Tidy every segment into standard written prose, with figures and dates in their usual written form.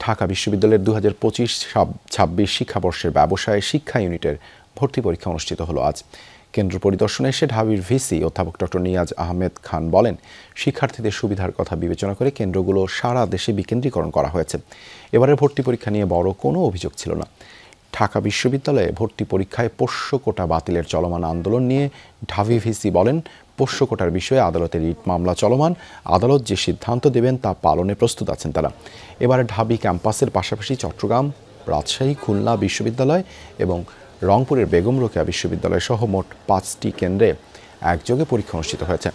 ঢাকা বিশ্ববিদ্যালয়ের 2025-26 শিক্ষাবর্ষের ব্যবসায় শিক্ষা ইউনিটের ভর্তি পরীক্ষা অনুষ্ঠিত হলো আজ। কেন্দ্র পরিদর্শনে এসে ঢাবির ভিসি অধ্যাপক ডক্টর নিয়াজ আহমেদ খান বলেন, শিক্ষার্থীদের সুবিধার কথা বিবেচনা করে কেন্দ্রগুলো সারা দেশে বিকেন্দ্রীকরণ করা হয়েছে। এবারের ভর্তি পরীক্ষা নিয়ে বড় কোনো অভিযোগ ছিল না। ঢাকা বিশ্ববিদ্যালয়ে ভর্তি পরীক্ষায় পোষ্য কোটা বাতিলের চলমান আন্দোলন নিয়ে ঢাবি ভিসি বলেন, পোষ্য কোটার বিষয়ে আদালতের রিট মামলা চলমান, আদালত যে সিদ্ধান্ত দেবেন তা পালনে প্রস্তুত আছেন তারা। এবারে ঢাবি ক্যাম্পাসের পাশাপাশি চট্টগ্রাম, রাজশাহী, খুলনা বিশ্ববিদ্যালয় এবং রংপুরের বেগম রোকেয়া বিশ্ববিদ্যালয় সহ মোট 5টি কেন্দ্রে একযোগে পরীক্ষা অনুষ্ঠিত হয়েছে।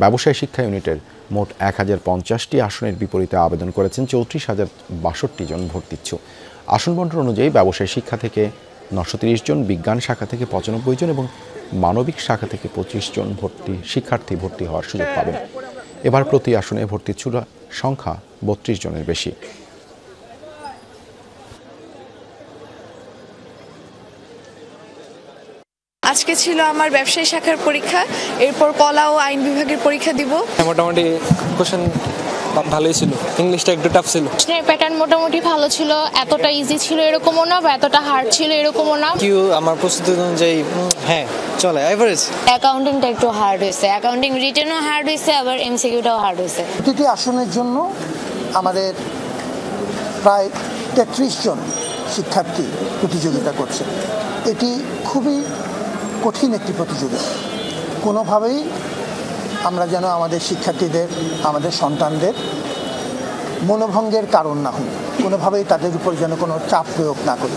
ব্যবসায় শিক্ষা ইউনিটের মোট 1050টি আসনের বিপরীতে আবেদন করেছেন 34,062 জন ভর্তিচ্ছু। আসন বন্টন অনুযায়ী ব্যবসায় শিক্ষা থেকে 930 জন, বিজ্ঞান শাখা থেকে 95 জন এবং মানবিক শাখা থেকে 25 জন শিক্ষার্থী ভর্তি হওয়ার সুযোগ পাবেন। এবার প্রতি আসনে ভর্তিচ্ছুর সংখ্যা 32 জনের বেশি। আজকে ছিল আমার ব্যবসায়ী শাখার পরীক্ষা, এরপর কলা ও আইন বিভাগের পরীক্ষা দিব। মোটামুটি কোশ্চেন ভালোই ছিল, ইংলিশটা একটু টাফ ছিল। প্রশ্নের প্যাটার্ন মোটামুটি ভালো ছিল, এতটা ইজি ছিল এরকমও না বা এতটা হার্ড ছিল এরকমও না। কিউ আমার প্রস্তুতি অনুযায়ী হ্যাঁ চলে, এভারেজ। অ্যাকাউন্টিংটা একটু হার্ড হয়েছে, অ্যাকাউন্টিং রিটেনও হার্ড হয়েছে, আবার এমসিকিউটাও হার্ড হয়েছে। প্রতিটি আসনের জন্য আমাদের প্রায় 33 জন শিক্ষার্থী প্রতিযোগিতা করছে। এটি খুবই কঠিন একটি প্রতিযোগিতা। কোনোভাবেই আমরা যেন আমাদের শিক্ষার্থীদের, আমাদের সন্তানদের মনোভঙ্গের কারণ না হই, কোনোভাবেই তাদের উপর যেন কোনো চাপ প্রয়োগ না করি।